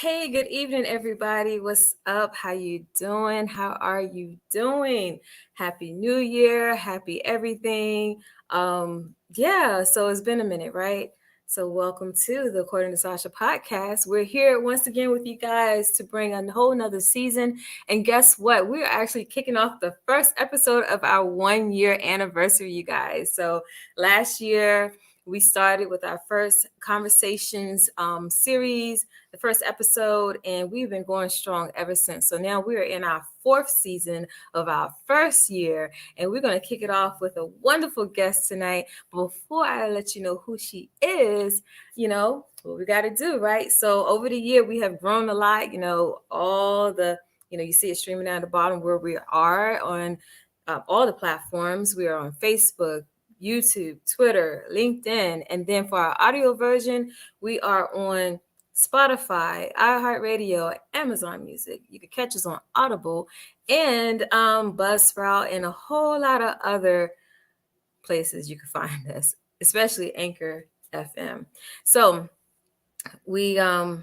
Hey, good evening, everybody. What's up? How you doing? How are you doing? Happy New Year. Happy everything. So it's been a minute, right? So welcome to the According to Sacha podcast. We're here once again with you guys to bring a whole nother season. And guess what? We're actually kicking off the first episode of our 1 year anniversary, you guys. So last year we started with our first conversations series, the first episode, and we've been going strong ever since. So now we're in our fourth season of our first year, and we're going to kick it off with a wonderful guest tonight. Before I let you know who she is, what we got to do, right? So over the year, we have grown a lot, all the, you see it streaming down the bottom where we are on all the platforms. We are on Facebook, YouTube, Twitter, LinkedIn, and then for our audio version, we are on Spotify, iHeartRadio, Amazon Music. You can catch us on Audible and Buzzsprout and a whole lot of other places you can find us, especially Anchor FM. So we I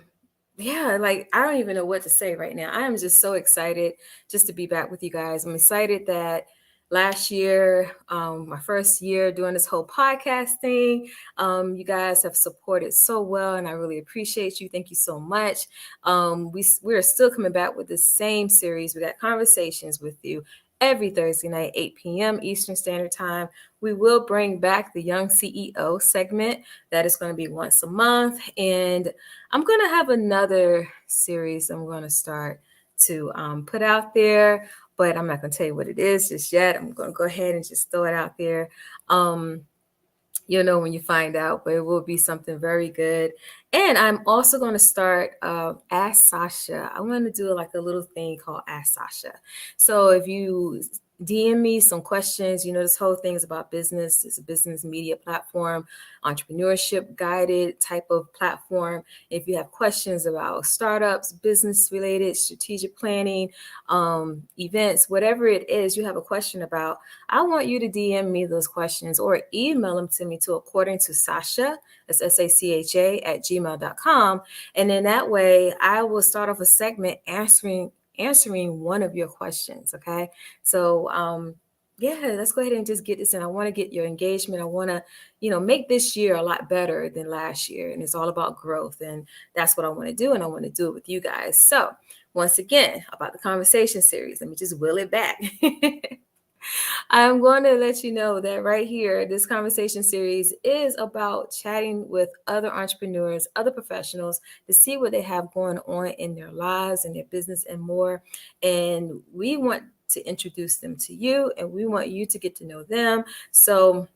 don't even know what to say right now. I am just so excited just to be back with you guys. I'm excited that last year, my first year doing this whole podcast thing, you guys have supported so well, and I really appreciate you. Thank you so much. We're still coming back with the same series. We got conversations with you every Thursday night, 8 p.m. Eastern Standard Time. We will bring back the Young CEO segment. That is going to be once a month. And I'm going to have another series I'm going to start to put out there, but I'm not going to tell you what it is just yet. I'm going to go ahead and just throw it out there. You'll know when you find out, but it will be something very good. And I'm also going to start Ask Sacha. I'm going to do like a little thing called Ask Sacha. So if you DM me some questions, this whole thing is about business. It's a business media platform, entrepreneurship guided type of platform. If you have questions about startups, business related, strategic planning, events, whatever it is you have a question about, I want you to DM me those questions or email them to me to according to Sacha, that's SACHA @gmail.com. And then that way I will start off a segment answering one of your questions. Okay. So, let's go ahead and just get this in. I want to get your engagement. I want to, make this year a lot better than last year. And it's all about growth. And that's what I want to do. And I want to do it with you guys. So once again, about the conversation series, let me just will it back. I'm going to let you know that right here, this conversation series is about chatting with other entrepreneurs, other professionals to see what they have going on in their lives and their business and more. And we want to introduce them to you, and we want you to get to know them. So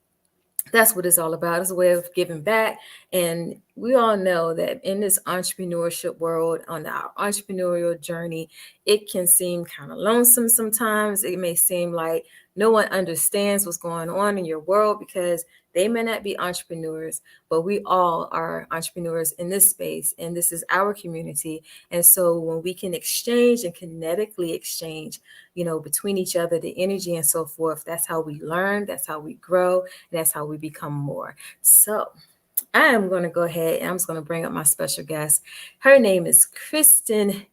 that's what it's all about. It's a way of giving back. And we all know that in this entrepreneurship world, on our entrepreneurial journey, it can seem kind of lonesome sometimes. It may seem like no one understands what's going on in your world because they may not be entrepreneurs, but we all are entrepreneurs in this space, and this is our community. And so when we can exchange and kinetically exchange, between each other, the energy and so forth, that's how we learn, that's how we grow, and that's how we become more. So I am going to go ahead and I'm just going to bring up my special guest. Her name is Christen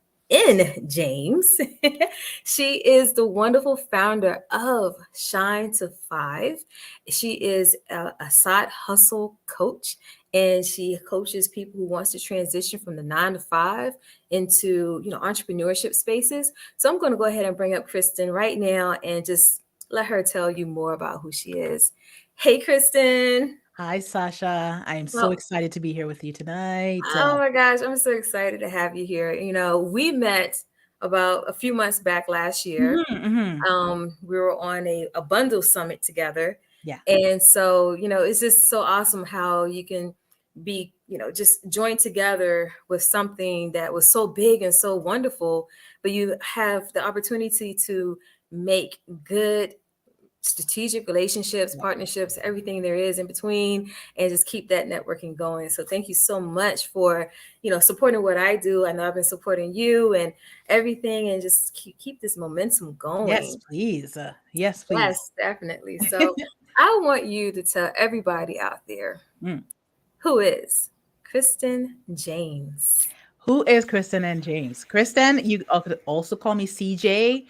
James. She is the wonderful founder of Shine to Five. She is a side hustle coach, and she coaches people who wants to transition from the 9 to 5 into, entrepreneurship spaces. So I'm going to go ahead and bring up Christen right now and just let her tell you more about who she is. Hey, Christen. Hi, Sacha. I am so excited to be here with you tonight. Oh my gosh, I'm so excited to have you here. We met about a few months back last year. We were on a bundle summit together. Yeah. And so, it's just so awesome how you can be, just joined together with something that was so big and so wonderful, but you have the opportunity to make good strategic relationships, partnerships, everything there is in between, and just keep that networking going. So thank you so much for, supporting what I do. I know I've been supporting you and everything, and just keep this momentum going. Yes, please. Yes, please. Yes, definitely. So I want you to tell everybody out there who is Christen James. Who is Kristen and James? Kristen, you could also call me CJ,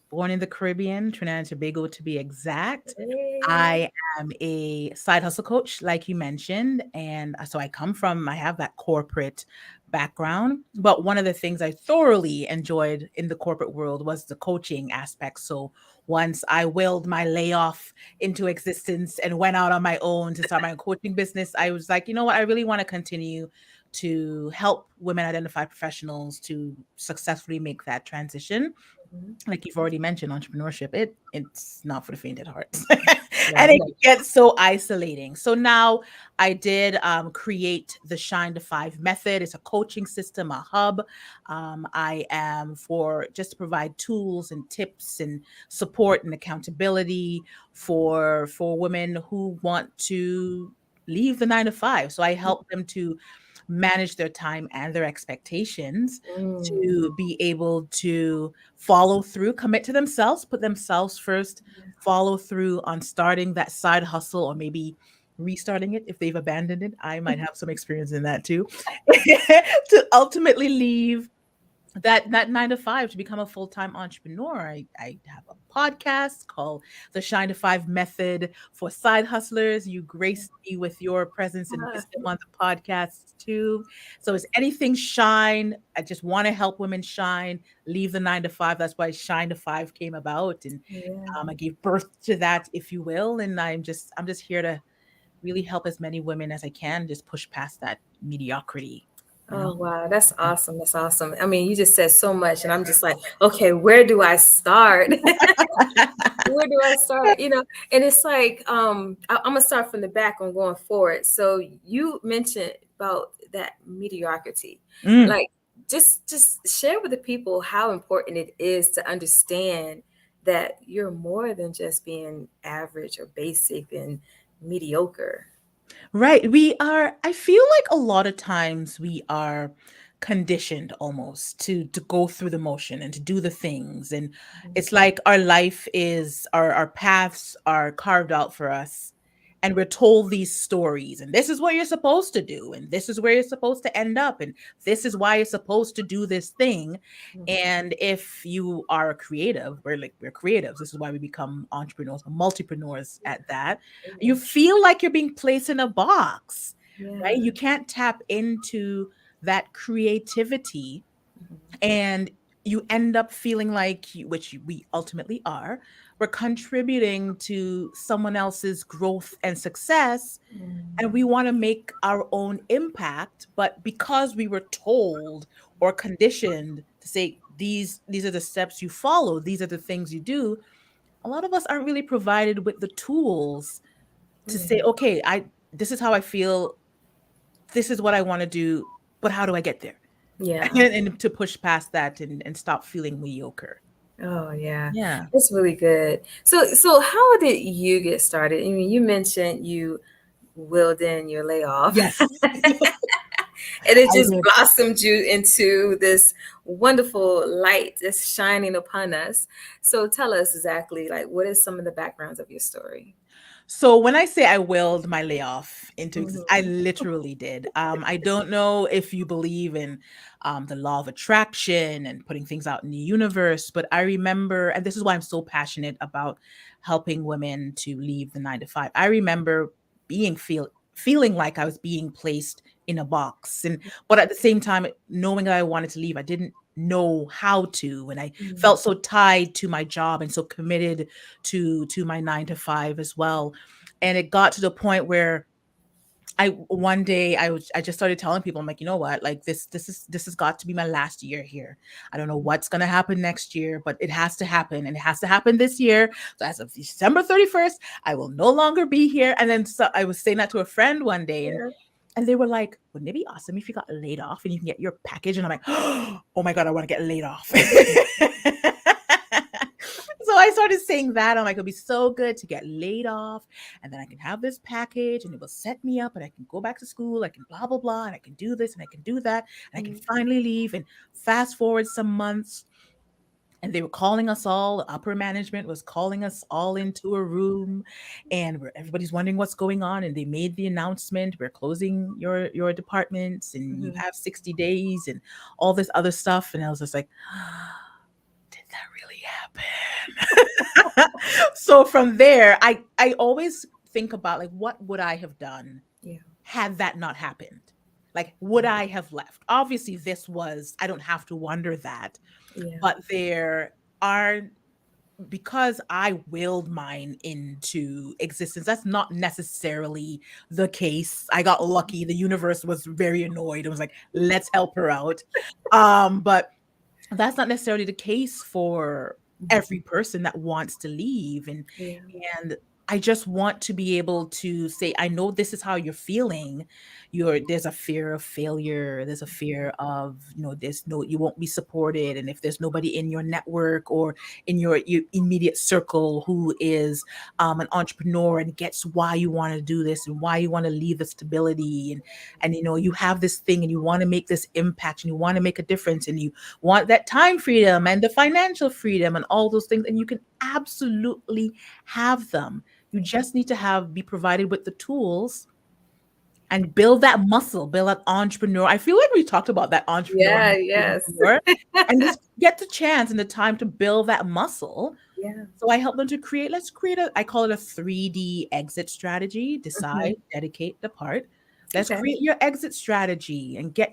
born in the Caribbean, Trinidad and Tobago to be exact. Hey. I am a side hustle coach, like you mentioned. And so I have that corporate background. But one of the things I thoroughly enjoyed in the corporate world was the coaching aspect. So once I willed my layoff into existence and went out on my own to start my own coaching business, I was like, you know what? I really want to continue to help women identified professionals to successfully make that transition. Mhm. Like you've already mentioned, entrepreneurship, it's not for the faint at heart. Yeah, And it no. can get so isolating. So now I did create the Shine to Five method. It's a coaching system, a hub. I am for just to provide tools and tips and support and accountability for women who want to leave the 9 to 5. So I help them to manage their time and their expectations, Mm. to be able to follow through, commit to themselves, put themselves first, follow through on starting that side hustle or maybe restarting it if they've abandoned it. I might have some experience in that too. To ultimately leave that 9 to 5 to become a full-time entrepreneur. I have a podcast called the Shine to Five Method for Side Hustlers. You graced me with your presence and Ah, wisdom on the podcast too. So it's anything shine. I just want to help women shine, leave the 9 to 5. That's why Shine to Five came about. And yeah. I gave birth to that, if you will. And I'm just here to really help as many women as I can just push past that mediocrity, you know? Oh, wow. That's awesome. That's awesome. I mean, you just said so much, and I'm just like, okay, where do I start? Where do I start? And it's like, I'm gonna start from the back on going forward. So you mentioned about that mediocrity. Mm. Like, just share with the people how important it is to understand that you're more than just being average or basic and mediocre. Right. I feel like a lot of times we are conditioned almost to go through the motion and to do the things. And Mhm. it's like our life is our paths are carved out for us. And we're told these stories, and this is what you're supposed to do, and this is where you're supposed to end up, and this is why you're supposed to do this thing. Mhm. And if you are a creative, we're creatives. This is why we become entrepreneurs, multipreneurs at that. You feel like you're being placed in a box, right? Yeah. You can't tap into that creativity, Mhm. and you end up feeling like, we ultimately are, we're contributing to someone else's growth and success, and we Mm. want to make our own impact, but because we were told or conditioned to say these are the steps you follow, these are the things you do, a lot of us aren't really provided with the tools to say, Yeah. okay, I this is how I feel, this is what I want to do, but how do I get there? Yeah. And to push past that and stop feeling mediocre. Oh, yeah. Yeah. That's really good. So how did you get started? I mean, you mentioned you willed in your layoff Yes. and it I just did. blossomed you into this wonderful light that's shining upon us. So tell us exactly, like, what is some of the backgrounds of your story? So when I say I willed my layoff into existence, I Mhm. literally did. I don't know if you believe in the law of attraction and putting things out in the universe, but I remember, and this is why I'm so passionate about helping women to leave the 9 to 5. I remember feeling like I was being placed in a box, and but at the same time, knowing that I wanted to leave, I didn't know how to, and I Mhm. felt so tied to my job and so committed to my 9 to 5 as well. And it got to the point where I one day I just started telling people, I'm like, you know what, like this has got to be my last year here. I don't know what's gonna happen next year, but it has to happen, and it has to happen this year. So as of December 31st, I will no longer be here. And then so I was saying that to a friend one day, Yeah. and they were like, wouldn't it be awesome if you got laid off and you can get your package? And I'm like, oh my God, I want to get laid off. So I started saying that. I'm like, it'll be so good to get laid off, and then I can have this package and it will set me up, and I can go back to school. I can blah, blah, blah. And I can do this and I can do that. And I can Mhm. finally leave. And fast forward some months, and they were calling us all, upper management was calling us all into a room, and everybody's wondering what's going on, and they made the announcement, we're closing your departments, and you Mhm. have 60 days and all this other stuff. And I was just like, did that really happen? So from there, I always think about, like, what would I have done Yeah. had that not happened? Like, would I have left? Obviously, I don't have to wonder that, Yeah. but there are, because I willed mine into existence, that's not necessarily the case. I got lucky. The universe was very annoyed. It was like, let's help her out. But that's not necessarily the case for Mhm. every person that wants to leave. Yeah. And I just want to be able to say, I know this is how you're feeling. There's a fear of failure. There's a fear of, you won't be supported. And if there's nobody in your network or in your immediate circle who is an entrepreneur and gets why you want to do this and why you want to leave the stability, and you have this thing and you want to make this impact and you want to make a difference and you want that time freedom and the financial freedom and all those things, and you can absolutely have them. You just need to be provided with the tools and build that muscle, build that entrepreneur. I feel like we talked about that entrepreneur Yeah. muscle Yes. before, and just get the chance and the time to build that muscle. Yeah. So I help them to let's create I call it a 3D exit strategy: decide, Mhm. dedicate, depart. Let's Okay. create your exit strategy and get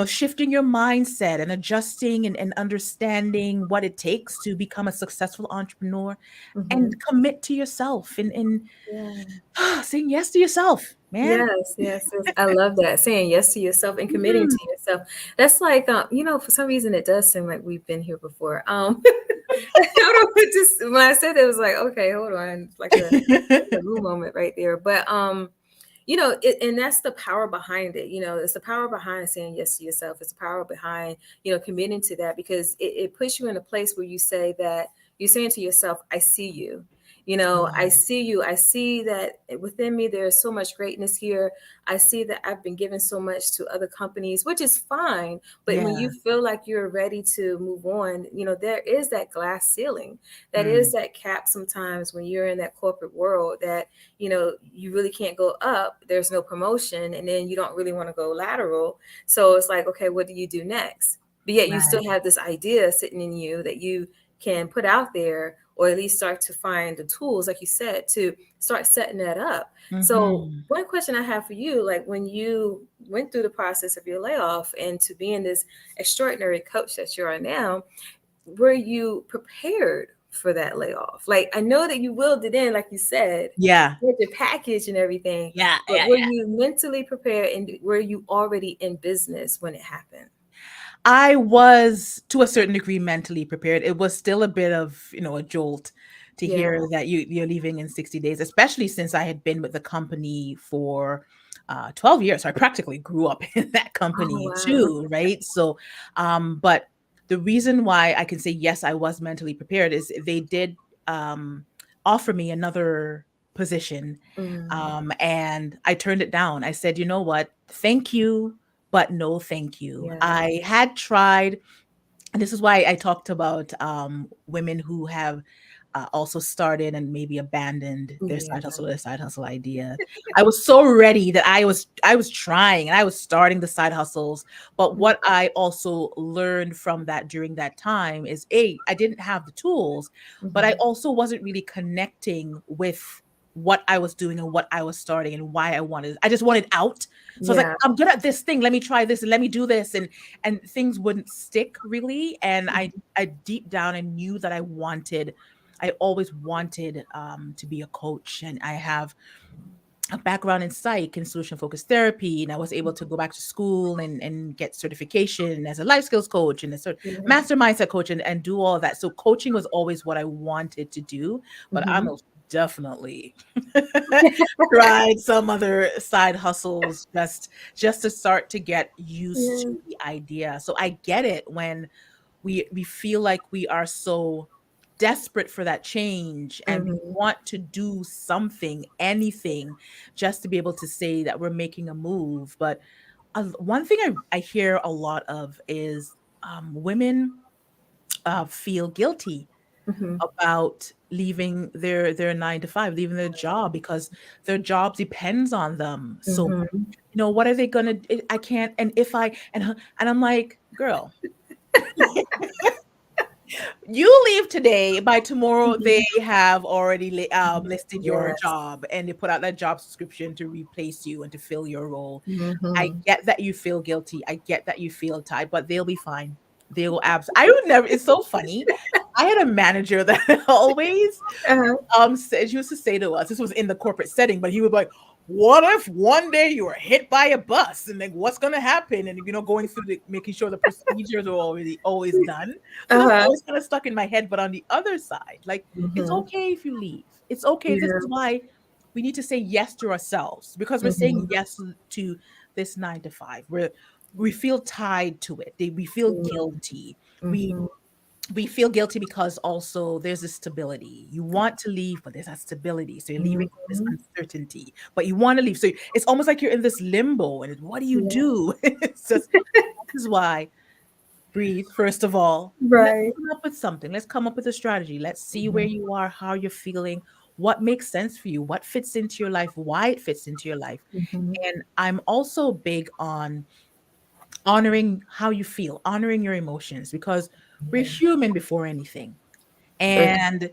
shifting your mindset and adjusting and understanding what it takes to become a successful entrepreneur and Mhm. commit to yourself and Yeah. saying yes to yourself, man. Yes, yes, yes. I love that. Saying yes to yourself and committing Mhm. to yourself. That's like, for some reason it does seem like we've been here before. I don't know, just when I said that, it was like, okay, hold on, like a new moment right there. But and that's the power behind it. It's the power behind saying yes to yourself. It's the power behind, committing to that, because it puts you in a place where you say that you're saying to yourself, I see you. I Um, see you. I see that within me there is so much greatness here. I see that I've been given so much to other companies, which is fine. But when yeah. you feel like you're ready to move on, there is that glass ceiling. That is Mm, that cap sometimes when you're in that corporate world, that you really can't go up. There's no promotion, and then you don't really want to go lateral. So it's like, okay, what do you do next? But yet you right. still have this idea sitting in you that you can put out there, or at least start to find the tools, like you said, to start setting that up. So Mhm. one question I have for you, like when you went through the process of your layoff and to being this extraordinary coach that you are now, were you prepared for that layoff? Like, I know that you willed it in, like you said, Yeah. with the package and everything, Yeah. but Yeah. were Yeah. you mentally prepared, and were you already in business when it happened? I was, to a certain degree, mentally prepared. It was still a bit of, a jolt to Yeah. hear that you're leaving in 60 days, especially since I had been with the company for 12 years. So I practically grew up in that Oh, company wow. too, right? So, but the reason why I can say yes, I was mentally prepared is they did offer me another position, Mm, and I turned it down. I said, you know what? Thank you, but no thank you. yeah. I had tried, and this is why I talked about women who have also started and maybe abandoned Yeah. their side hustle idea. I was so ready that I was trying and I was starting the side hustles. But Mm, what I also learned from that during that time is, I didn't have the tools, but I mhm. also wasn't really connecting with what I was doing and what I was starting and why I just wanted out. So I was like, Yeah. I'm good at this thing. Let me try this and let me do this. And things wouldn't stick really. And I deep down I knew that I always wanted to be a coach, and I have a background in psych and solution focused therapy, and I was able to go back to school and get certification as a life skills coach and a Yeah. master mindset coach, and do all of that. So coaching was always what I wanted to do, but I Mhm. most definitely tried some other side hustles just to start to get used Yeah. to the idea. So I get it when we feel like we are so desperate for that change and we Mhm. want to do something, anything, just to be able to say that we're making a move. But one thing I hear a lot of is women feel guilty Mhm. about leaving their 9 to 5, leaving their job because their job depends on them. So, Mhm. what are they gonna? I can't. And if I and I'm like, girl, you leave today. By tomorrow, they Mhm. have already listed your Yes. job and they put out that job description to replace you and to fill your role. I Mhm. get that you feel guilty. I get that you feel tired, but they'll be fine. They will I would never. It's so funny. I had a manager that always Uh-huh. said, used to say to us, this was in the corporate setting, but he would be like, what if one day you were hit by a bus and then what's going to happen? And, going through making sure the procedures are always done. So that's Uh-huh. always kind of stuck in my head. But on the other side, like, it's Mhm. okay if you leave. It's okay. This Yeah. is why we need to say yes to ourselves, because we're saying Mhm. yes to this 9 to 5. We feel tied to it. We feel guilty. We Mhm. we feel guilty because also there's a stability. You want to leave, but there's that stability. So you're leaving this Mhm. uncertainty, but you want to leave. So it's almost like you're in this limbo. And what do you Yeah. do? It's just, this is why, breathe, first of all. Let's Right. come up with something. Let's come up with a strategy. Let's see where Mhm. you are, how you're feeling, what makes sense for you, what fits into your life, why it fits into your life. Mhm. And I'm also big on honoring how you feel, honoring your emotions, because we're Yeah. human before anything. And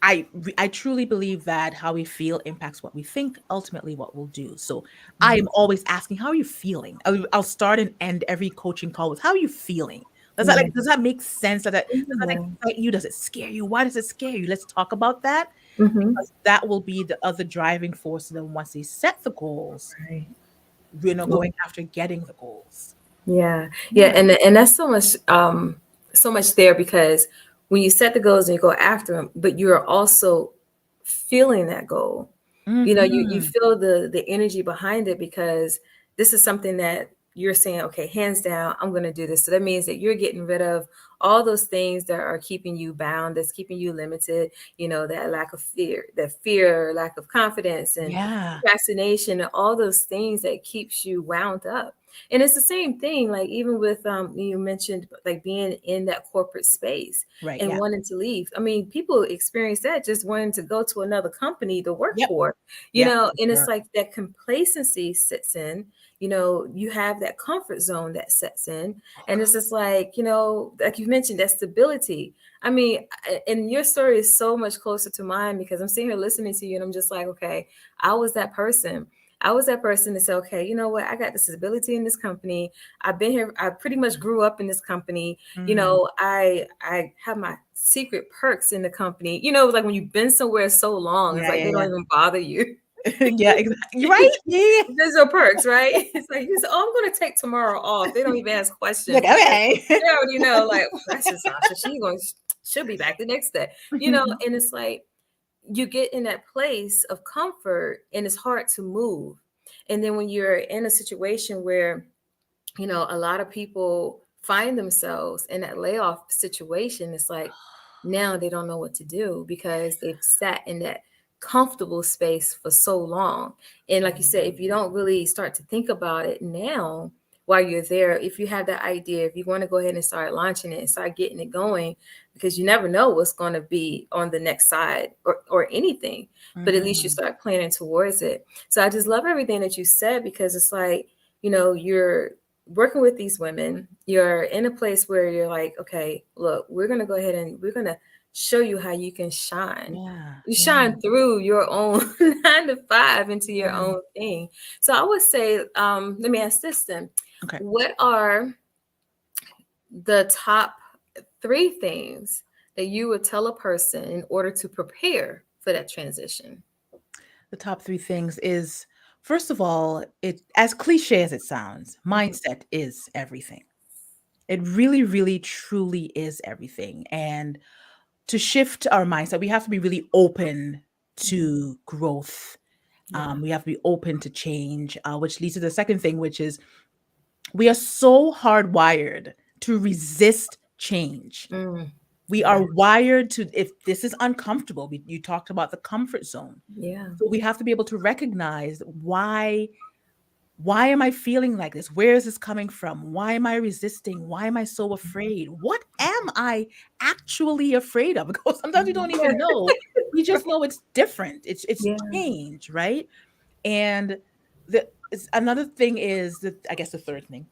I truly believe that how we feel impacts what we think, ultimately what we'll do. So I Mhm. am always asking, how are you feeling? I'll start and end every coaching call with, how are you feeling? Yeah. Does that make sense? Does that Yeah. excite you? Does it scare you? Why does it scare you? Let's talk about that, Mhm. because that will be the other driving force. And then once they set the goals, Right. going after getting the goals. Yeah. Yeah, Yeah. and that's so much there, because when you set the goals and you go after them, but you're also feeling that goal. You Hmm. feel the energy behind it, because this is something that you're saying, okay, hands down, I'm going to do this. So that means that you're getting rid of all those things that are keeping you bound, that's keeping you limited, that lack of fear, lack of confidence, and Yeah. procrastination, and all those things that keeps you wound up. And it's the same thing, like even with you mentioned like being in that corporate space Right. and Yeah. wanting to leave. I mean, people experience that, just wanting to go to another company to work Yep. for, Yep. and For it's like that complacency sits in. You have that comfort zone that sets in, and it's just like, like you mentioned, that stability. I mean, and your story is so much closer to mine, because I'm sitting here listening to you and I'm just like, okay, I was that person. I was that person to say, okay, you know what? I got this ability in this company. I've been here. I pretty much grew up in this company. sure. I have my secret perks in the company. It's like when you've been somewhere so long, it's Yeah. like Yeah. they don't Yeah. even bother you. Yeah, exactly. You're right. Yeah. There's no perks, right? It's like you say, oh, I'm going to take tomorrow off. They don't even ask Like, questions, because okay. they already know, like, "Oh, that's just Sasha. She'll be back the next day. And it's like you get in that place of comfort and it's hard to move. And then when you're in a situation where, a lot of people find themselves in that layoff situation, it's like now they don't know what to do, because they've sat in that comfortable space for so long. And like you said, if you don't really start to think about it now while you're there, if you have that idea, if you want to go ahead and start launching it and start getting it going, because you never know what's going to be on the next side, or anything, but at least you Mhm. start planning towards it. So I just love everything that you said, because it's like, you're working with these women, you're in a place where you're like, okay, look, we're going to go ahead and we're going to show you how you can shine. Yeah. You Yeah. shine through your own 9 to 5 into your Yeah. own thing. So I would say, let me ask this then. Okay. What are the top 3 things that you would tell a person in order to prepare for that transition? The top 3 things is, first of all, it, as cliche as it sounds, Mhm. mindset is everything. It really, really, truly is everything. And to shift our mindset, we have to be really open Mhm. to growth. Yeah. We have to be open to change, which leads to the second thing, which is we are so hardwired to resist change. Mm. We Yeah. are wired to, if this is uncomfortable, you talked about the comfort zone. Yeah. So we have to be able to recognize why Why am I feeling like this? Where is this coming from? Why am I resisting? Why am I so afraid? What am I actually afraid of? Because sometimes we don't even know. We just know it's different. It's Yeah. change, right? And another thing is that, I guess the third thing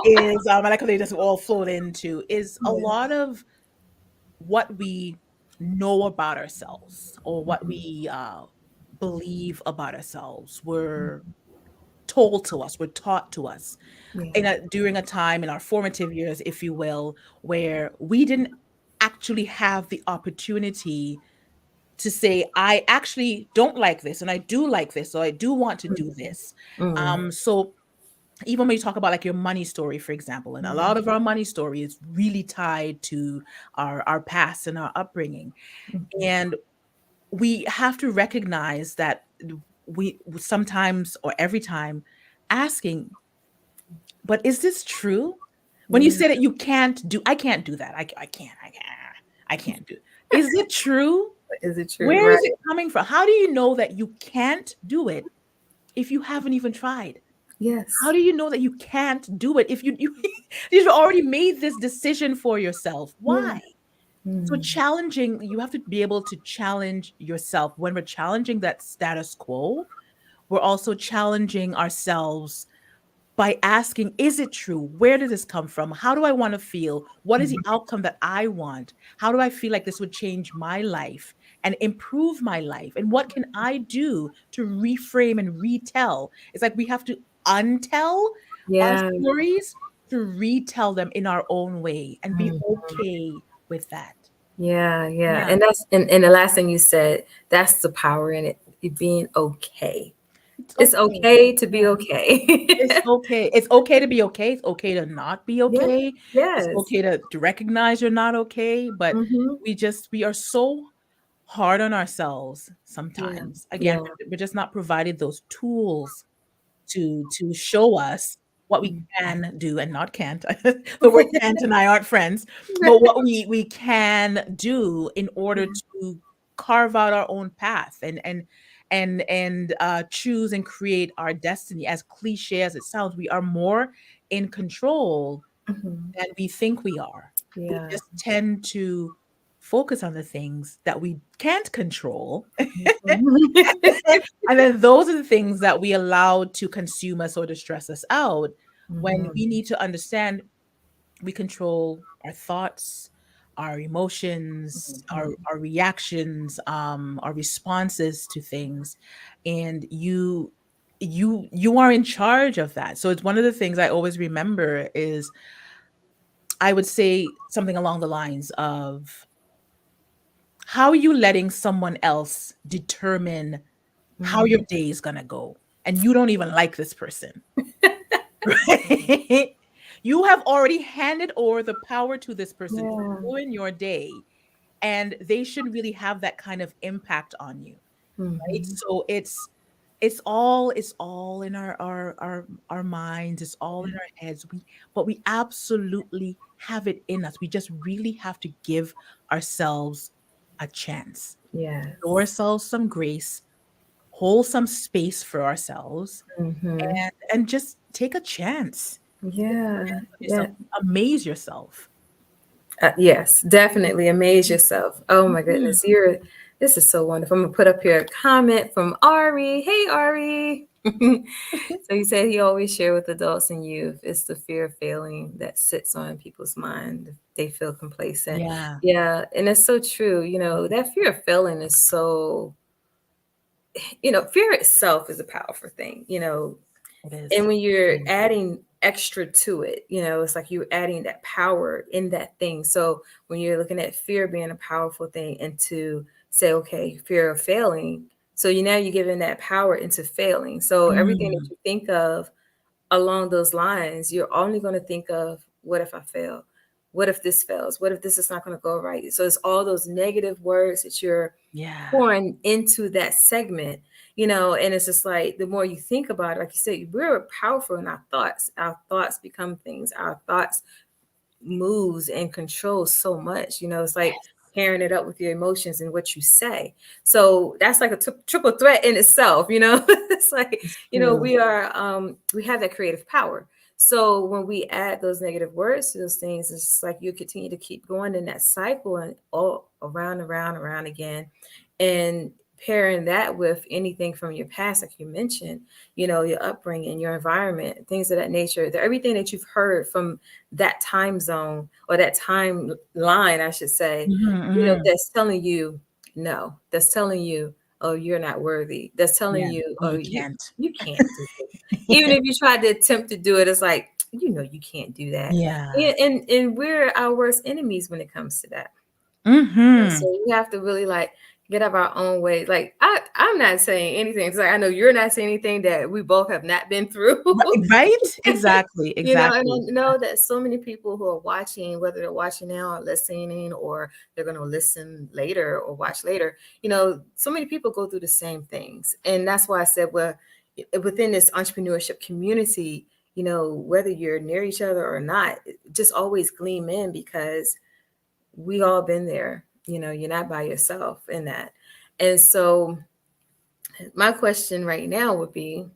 is, I like how they just all flowed into, is a Yeah. lot of what we know about ourselves, or what Mhm. we believe about ourselves, were told to us, were taught to us Yeah. during a time in our formative years, if you will, where we didn't actually have the opportunity to say, I actually don't like this, and I do like this, so I do want to do this. Mm. So even when you talk about like your money story, for example, and a lot of our money story is really tied to our past and our upbringing. Mhm. And we have to recognize that we sometimes, or every time, asking, but is this true? When you Yeah. say that you can't do, I can't do that. I can't do. Is it true? Is it true? Where Right. is it coming from? How do you know that you can't do it if you haven't even tried? How Yes. do you know that you can't do it if you've already made this decision for yourself? Yeah. Why? So Mm. challenging, you have to be able to challenge yourself. When we're challenging that status quo, we're also challenging ourselves by asking, is it true? Where did this come from? How do I want to feel? What is the outcome that I want? How do I feel like this would change my life and improve my life? And what can I do to reframe and retell? It's like we have to untell our Yeah. stories to retell them in our own way and be Mm. okay with that. Yeah. Yeah. Yeah. And that's and the last thing you said, that's the power in it being okay. It's It's okay. okay to be Yeah. It's okay. okay. It's okay to be okay. It's okay to not be Yeah. okay. It's Yes. okay to recognize you're not okay, but Mhm. we are so hard on ourselves Yeah. sometimes. Again, Yeah. we're just not provided those tools to show us what we Mm. can do and not can't. The word can't and I aren't friends, but what we can do in order Yeah. to carve out our own path and choose and create our destiny. As cliche as it sounds, we are more in control Mhm. than we think we are. We Yeah. just tend to focus on the things that we can't control. Mhm. And then those are the things that we allow to consume us or to stress us out, when Mhm. we need to understand we control our thoughts, our emotions, Mhm. our reactions, our responses to things. And you are in charge of that. So it's one of the things I always remember is, I would say something along the lines of, how are you letting someone else determine how your Mm. day is gonna go? And you don't even like this person, right? You have already handed over the power to this person to Yeah. ruin your day, and they shouldn't really have that kind of impact on you, right? Mhm. So it's all in our minds, it's all in Yeah. our heads. But we absolutely have it in us. We just really have to give ourselves a chance. Show Yes. ourselves some grace, hold some space for ourselves, Mhm. and just take a chance. Take a Yeah. chance on yourself. Yeah. Amaze yourself. Yes, definitely amaze yourself. Oh my Mhm. goodness, this is so wonderful. I'm gonna put up here a comment from Ari. Hey Ari. So he said he always share with adults and youth. It's the fear of failing that sits on people's mind. They feel complacent. Yeah, Yeah, and it's so true. That fear of failing is so, fear itself is a powerful thing. it is. And when you're Mm. adding extra to it, it's like you're adding that power in that thing. So when you're looking at fear being a powerful thing, and to say, okay, fear of failing, so now you're giving that power into failing. So everything that Mm. you think of along those lines, you're only going to think of, what if I fail? What if this fails? What if this is not going to go right? So it's all those negative words that you're Yeah. pouring into that segment, and it's just like, the more you think about it, like you said, we're powerful in our thoughts. Our thoughts become things. Our thoughts moves and controls so much. It's like, Yes. pairing it up with your emotions and what you say. So that's like a triple threat in itself, It's like, It's true. we have that creative power. So when we add those negative words to those things, it's just like you continue to keep going in that cycle and all around, around, around again. And pairing that with anything from your past, like you mentioned, your upbringing, your environment, things of that nature, everything that you've heard from that time zone or that timeline, I should say, Mhm. that's telling you no, that's telling you, oh, you're not worthy. That's telling Yeah. you, Oh, oh, you you can't. you can't do it. Even if you tried to attempt to do it, it's like, you can't do that. Yeah. And we're our worst enemies when it comes to that. So Mhm. we have to really like get up our own way. Like I'm not saying anything. It's like I know you're not saying anything that we both have not been through. Right? Exactly, And exactly. I know that so many people who are watching, whether they're watching now or listening, or they're going to listen later or watch later, so many people go through the same things. And that's why I said, well, within this entrepreneurship community, whether you're near each other or not, just always gleam in, because we all been there. You're not by yourself in that. And so my question right now would be,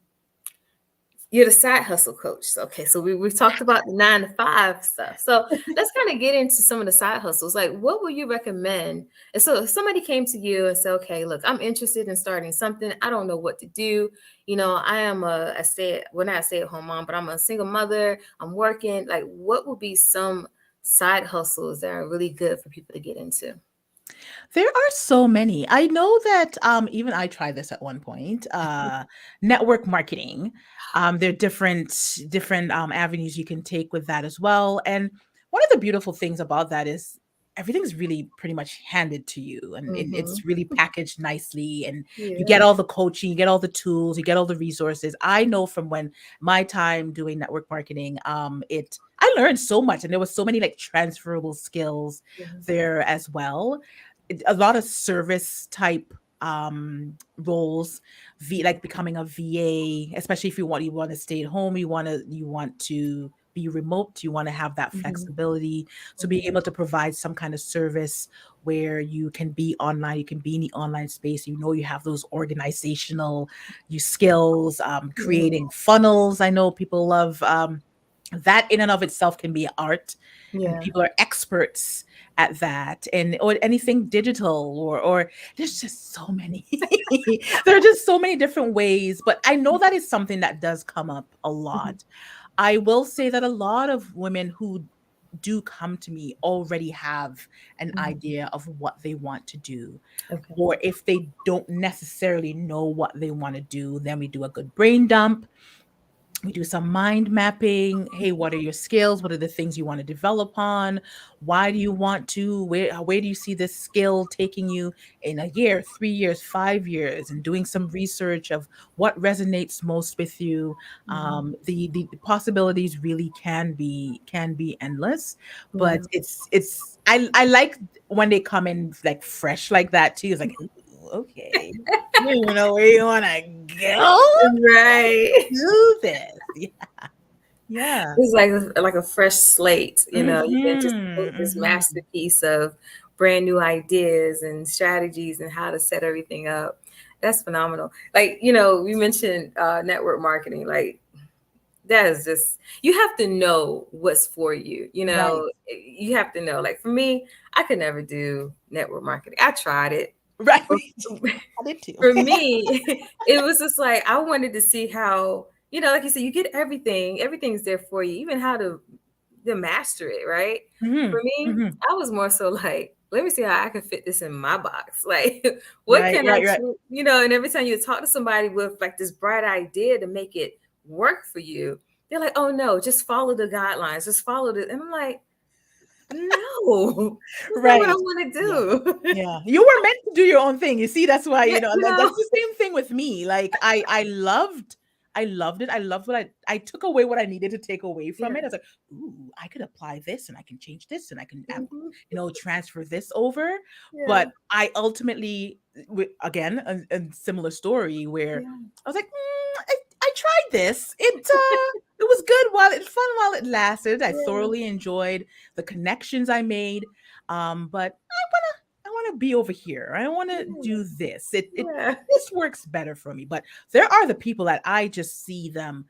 you're the side hustle coach. Okay, so we've talked about the 9 to 5 stuff. So let's kind of get into some of the side hustles. Like, what would you recommend? And so if somebody came to you and said, okay, look, I'm interested in starting something. I don't know what to do. I am not a stay-at-home mom, but I'm a single mother. I'm working. Like, what would be some side hustles that are really good for people to get into? There are so many. I know that even I tried this at one point. Network marketing. There are different avenues you can take with that as well. And one of the beautiful things about that is everything's really pretty much handed to you, and Mm-hmm. it's really packaged nicely, and you get Yeah. all the coaching, you get all the tools, you get all the resources. I know from when my time doing network marketing, it I learned so much, and there was so many like transferable skills Mhm. there as well. A lot of service type roles, like becoming a VA, especially if you want to stay at home, you want to be remote, you want to have that Mhm. flexibility. So being able to provide some kind of service where you can be online, you can be in the online space, you have those organizational skills, Mhm. creating funnels. I know people love that in and of itself can be art, and Yeah. people are experts at that, and or anything digital, or there's just so many there are just so many different ways, but I know that is something that does come up a Mhm. lot. I will say that a lot of women who do come to me already have an Mhm. idea of what they want to do, Okay. or if they don't necessarily know what they want to do, then we do a good brain dump. We do some mind mapping. Hey, what are your skills? What are the things you want to develop on? Why do you want to? Where do you see this skill taking you in a year, 3 years, 5 years? And doing some research of what resonates most with you. Mhm. The possibilities really can be endless, but Yeah. I like when they come in like fresh like that too. It's like, ooh, okay, you know where you want to go, Right. do this. Yeah. Yeah. It's like a fresh slate, you can just Mhm, take this mhm. masterpiece of brand new ideas and strategies and how to set everything up. That's phenomenal. Like, you mentioned network marketing. Like, that is just, you have to know what's for you. Right. You have to know. Like, for me, I could never do network marketing. I tried it. Right. But I did too. for me, it was just like I wanted to see how, like you said, you get everything's there for you, even how to master it, right? For Mhm, me, mhm. I was more so like, let me see how I can fit this in my box. Like, what Right, can I right, right. do? And every time you talk to somebody with like this bright idea to make it work for you, they're like, oh no, just follow the guidelines, just follow the, and I'm like, no, that's not what I Right. want to Yeah. do. Yeah. You were meant to do your own thing. You see, that's why, Yeah, and that's the same thing with me. Like I loved it. I loved what I took away what I needed to take away from yeah. it. I was like, ooh, I could apply this, and I can change this, and I can Mhm. transfer this over. Yeah. But I ultimately, again, a similar story where Yeah. I was like, I tried this. It was good while it's fun while it lasted. I Yeah. thoroughly enjoyed the connections I made. But want to be over here. I want to Yeah. do this. It Yeah. this works better for me. But there are the people that I just see them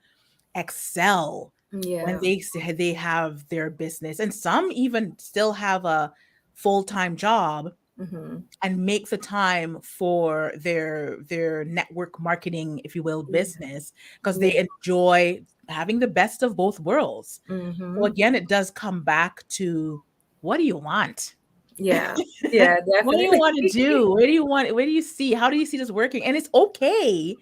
excel when Yeah. they say they have their business, and some even still have a full-time job Mm-hmm. and make the time for their network marketing, if you will, Yeah. business, because Yeah. they enjoy having the best of both worlds. So Mm-hmm. again, it does come back to, what do you want? Yeah. Yeah, What do you definitely. want to do? Where do you see? How do you see this working? And it's okay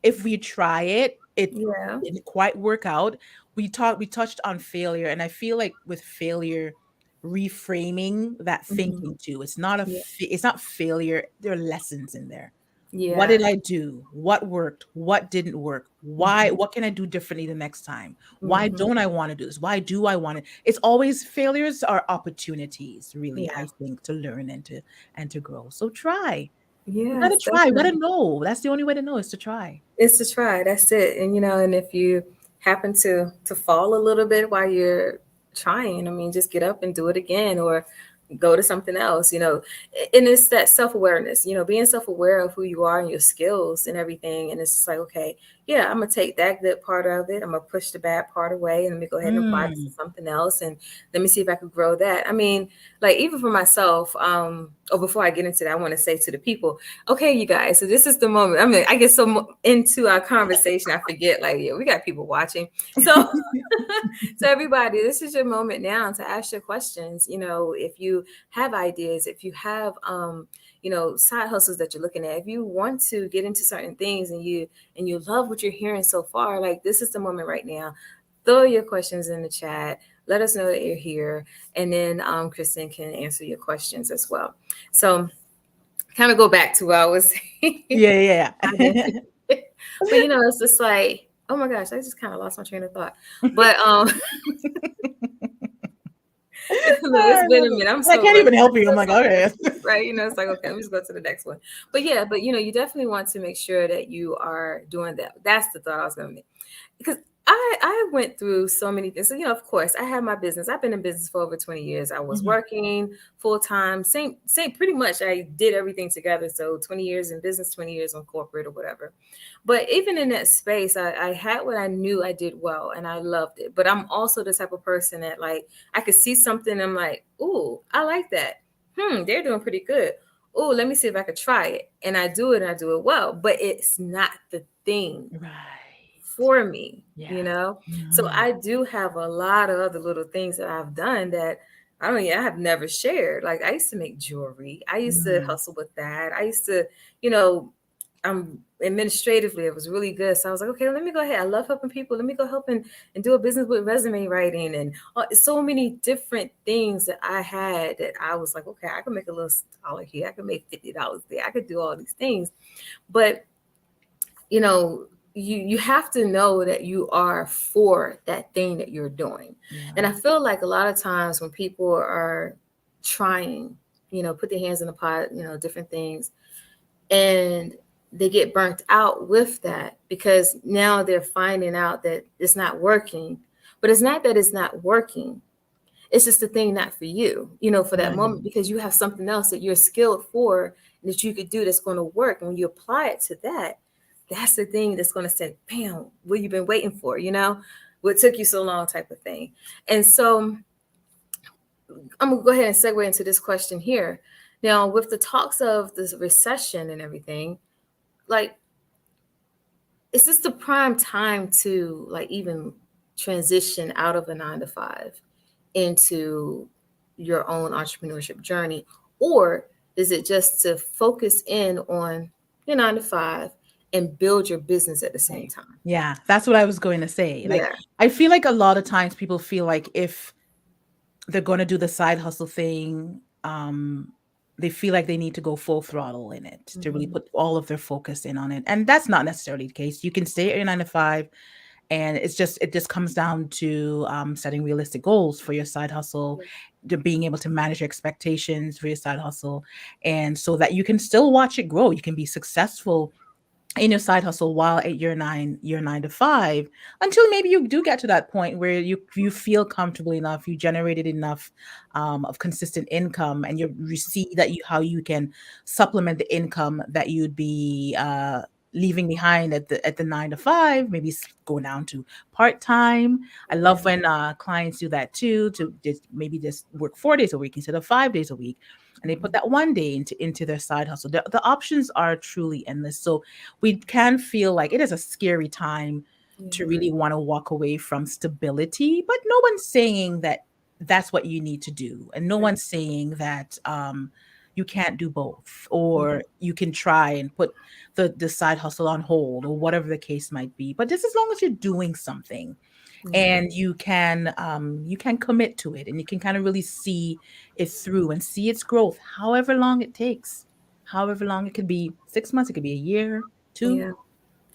if we try it. It Yeah. didn't quite work out. We touched on failure, and I feel like with failure, reframing that Mm-hmm. thinking too. Yeah. It's not failure. There are lessons in there. What Yeah. did I do? What worked? What didn't work? Why? Mm-hmm. What can I do differently the next time? Why Mm-hmm. don't I want to do this? Why do I want it? It's always, failures are opportunities, really, Yeah. I think, to learn and to grow. So try. You gotta Yes, try. You gotta definitely. know. That's the only way to know, is to try. It's to try. That's it. And and if you happen to fall a little bit while you're trying, I mean, just get up and do it again, or go to something else. And it's that self-awareness. Being self-aware of who you are and your skills and everything. And it's just like, okay, yeah, I'm gonna take that good part of it. I'm gonna push the bad part away, and let me go ahead and apply this to Mm. something else, and let me see if I could grow that. I mean, like, even for myself, or before I get into that, I want to say to the people, okay, you guys, so this is the moment. I mean, I get into our conversation, I forget, like, yeah, we got people watching. So, so everybody, this is your moment now to ask your questions. If you have ideas, if you have, side hustles that you're looking at, if you want to get into certain things, and you love what you're hearing so far, like, this is the moment right now. Throw your questions in the chat. Let us know that you're here, and then Christen can answer your questions as well. So, kind of go back to what I was saying. Yeah, yeah, yeah. But it's just like, oh my gosh, I just kind of lost my train of thought. But no, it's been a minute. I'm I so can't rusty. even help you. So I'm like, okay. right? It's like, okay, let me just go to the next one. But yeah, but you definitely want to make sure that you are doing that. That's the thought I was going to make, because I went through so many things. So, of course, I have my business. I've been in business for over 20 years. I was Mhm. working full time, same, pretty much. I did everything together. So 20 years in business, 20 years on corporate or whatever. But even in that space, I had what I knew I did well, and I loved it. But I'm also the type of person that, like, I could see something, I'm like, ooh, I like that. They're doing pretty good. Oh, let me see if I could try it. And I do it, and I do it well. But it's not the thing Right. for me, Yeah. So Mhm. I do have a lot of other little things that I've done that I have never shared. Like, I used to make jewelry. I used to Mm. hustle with that. I used to, you know, administratively, it was really good. So I was like, okay, let me go ahead. I love helping people. Let me go help and do a business with resume writing, and so many different things that I had, that I was like, okay, I could make a little dollar here. I could make $50 there. I could do all these things. But you know you have to know that you are for that thing that you're doing. And Yeah. I feel like a lot of times when people are trying, put their hands in the pot, different things, and they get burnt out with that, because now they're finding out that it's not working. But it's not that it's not working, it's just the thing not for you, for that moment, Right. because you have something else that you're skilled for, that you could do, that's going to work. And when you apply it to that, that's the thing that's going to say, bam, what you've been waiting for, what took you so long, type of thing. And so I'm going to go ahead and segue into this question here. Now, with the talks of this recession and everything, like, is this the prime time to, like, even transition out of a 9 to 5 into your own entrepreneurship journey? Or is it just to focus in on your 9 to 5 and build your business at the same Right. time? Yeah, that's what I was going to say. Like, Yeah. I feel like a lot of times people feel like if they're going to do the side hustle thing, they feel like they need to go full throttle in it to really Mm-hmm. put all of their focus in on it. And that's not necessarily the case. You can stay at your 9 to 5, and it just comes down to setting realistic goals for your side hustle, to being able to manage your expectations for your side hustle, and so that you can still watch it grow. You can be successful in your side hustle while at your 9 to 5, until maybe you do get to that point where you feel comfortable enough, you generated enough of consistent income, and you see that you how you can supplement the income that you'd be leaving behind at the 9 to 5, maybe go down to part-time. I love Yeah. when clients do that too, to just work 4 days a week instead of 5 days a week, and they put Mhm. that one day into their side hustle. The options are truly endless. So we can feel like it is a scary time to Yeah. really want to walk away from stability, but no one's saying that that's what you need to do, and no Right. one's saying that you can't do both, Mhm. or you can try and put the side hustle on hold, or whatever the case might be. But just as long as you're doing something, Yeah. and you can commit to it, and you can kind of really see it through and see its growth, however long it takes, however long it could be, 6 months, it could be a year, two, Yeah.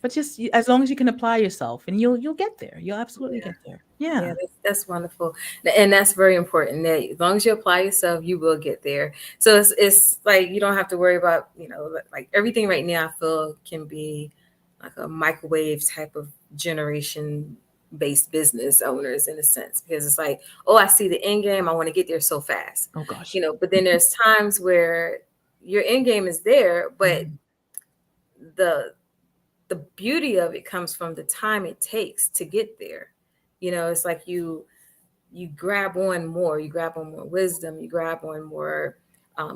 but just as long as you can apply yourself, and you'll get there, you'll absolutely Yeah. get there. Yeah, Yeah. that's wonderful, and that's very important. That as long as you apply yourself, you will get there. So it's like you don't have to worry about like everything right now. I feel can be like a microwave type of generation based business owners in a sense, because it's like, oh, I see the end game, I want to get there so fast, Oh gosh. But then there's times where your end game is there, but Mhm. the the beauty of it comes from the time it takes to get there. It's like you grab on more, you grab on more wisdom, you grab on more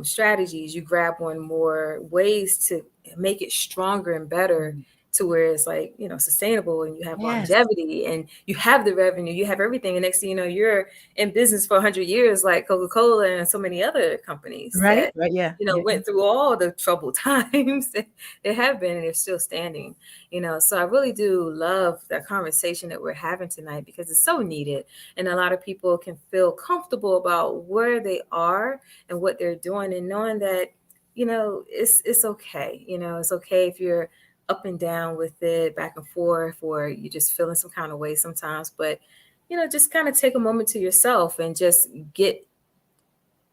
strategies, you grab on more ways to make it stronger and better, Mhm. to where it's like sustainable, and you have Yes. longevity, and you have the revenue, you have everything, and next thing you know, you're in business for 100 years, like Coca-Cola and so many other companies Right, that right, yeah, yeah. went through all the troubled times that they have been, and they're still standing. So I really do love that conversation that we're having tonight, because it's so needed, and a lot of people can feel comfortable about where they are and what they're doing, and knowing that it's okay. It's okay if you're up and down with it, back and forth, or you're just feeling some kind of way sometimes. But just kind of take a moment to yourself and just get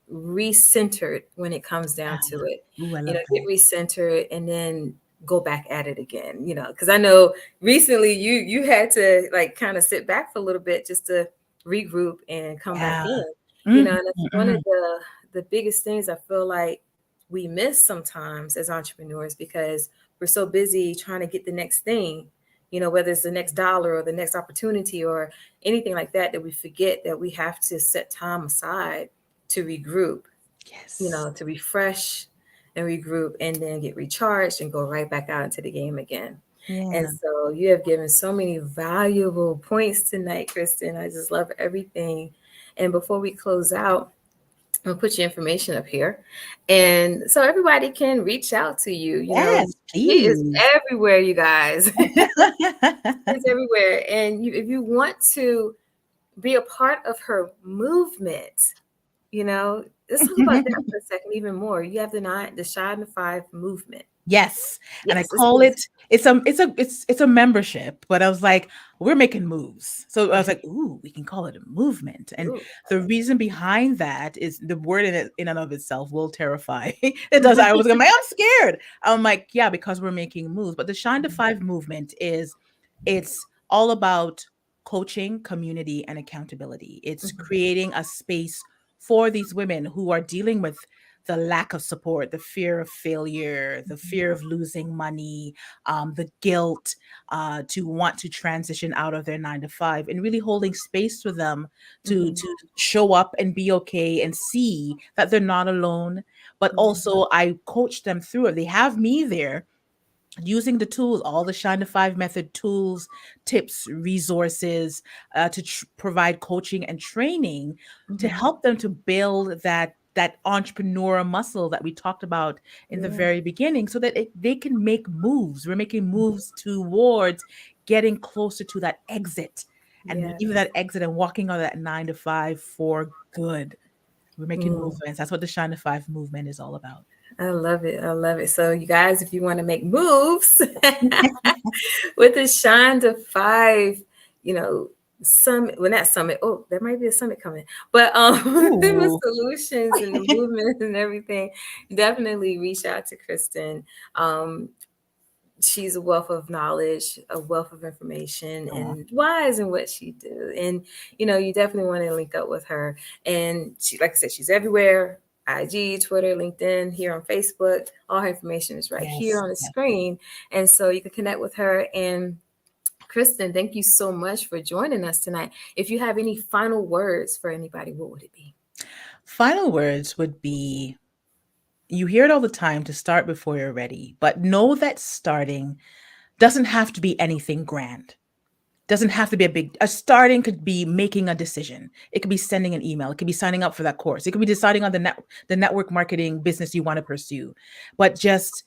recentered when it comes down to Yeah. it. Ooh, I love Get that. recentered, and then go back at it again. Because I know recently you had to like kind of sit back for a little bit just to regroup and come back Yeah. in. Mhm, And that's one of mhm. the biggest things I feel like we miss sometimes as entrepreneurs, because we're so busy trying to get the next thing, whether it's the next dollar or the next opportunity or anything like that, that we forget that we have to set time aside to regroup, Yes. to refresh and regroup, and then get recharged and go right back out into the game again. And Yeah. so you have given so many valuable points tonight, Kristen. I just love everything. And before we close out, I'll put your information up here. And so everybody can reach out to you. Yes, He is please. everywhere, you guys. He's everywhere. And if you want to be a part of her movement, let's talk about that for a second, even more. You have the Shine the Five movement. Yes, and I Yes, call it, it's a membership, but I was like, "We're making moves." So I was like, "Ooh, we can call it a movement." And Ooh. the reason behind that is the word in and of itself will terrify. It does. I was like, "I'm scared." I'm like, "Yeah, because we're making moves." But the Shine to Five movement it's all about coaching, community, and accountability. It's Mhm. creating a space for these women who are dealing with the lack of support, the fear of failure, the fear of losing money, the guilt to want to transition out of their 9 to 5, and really holding space for them Mhm. to show up and be okay and see that they're not alone. But Mhm. also, I coach them through it. They have me there using the tools, all the Shine to Five method tools, tips, resources to provide coaching and training to Mhm. help them to build that entrepreneur muscle that we talked about in the Yeah. very beginning, so that they can make moves. We're making moves towards getting closer to that exit, and Yeah. even that exit and walking on that 9 to 5 for good. We're making Mm. movements. That's what the Shine to Five movement is all about. I love it. I love it. So, you guys, if you want to make moves with the Shine to Five, you know, summit, well, not summit. Oh, there might be a summit coming, but the Ooh. solutions and the movement and everything, definitely reach out to Kristen. Um, she's a wealth of knowledge, a wealth of information, Aw, and wise in what she do. And you definitely want to link up with her. And she, like I said, she's everywhere. IG, Twitter, LinkedIn, here on Facebook. All her information is right here yes, on the yes. screen. And so you can connect with her. And Christen, thank you so much for joining us tonight. If you have any final words for anybody, what would it be? Final words would be, you hear it all the time, to start before you're ready, but know that starting doesn't have to be anything grand. Doesn't have to be a starting could be making a decision. It could be sending an email. It could be signing up for that course. It could be deciding on the network marketing business you want to pursue. But just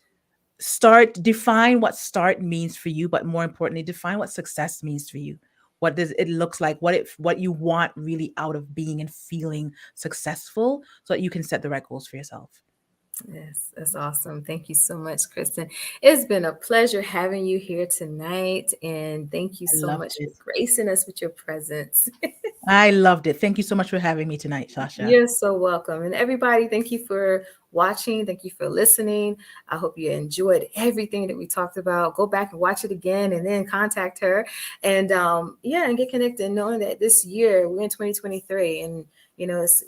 define what start means for you, but more importantly, define what success means for you. What does it looks like? What you want really out of being and feeling successful, so that you can set the right goals for yourself. Yes, that's awesome. Thank you so much, Christen. It's been a pleasure having you here tonight. And thank you I so loved much for it. gracing us with your presence. I loved it. Thank you so much for having me tonight, Sasha. You're so welcome. And everybody, thank you for watching. Thank you for listening. I hope you enjoyed everything that we talked about. Go back and watch it again and then contact her. And yeah, and get connected, knowing that this year we're in 2023 and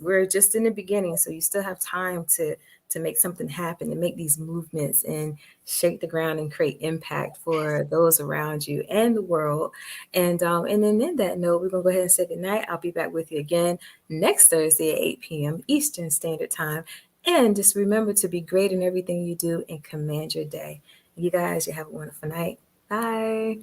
we're just in the beginning. So you still have time to make something happen and make these movements and shake the ground and create impact for those around you and the world. And then in that note, we're gonna go ahead and say goodnight. I'll be back with you again next Thursday at 8 p.m. Eastern Standard Time. And just remember to be great in everything you do and command your day. You guys, you have a wonderful night. Bye.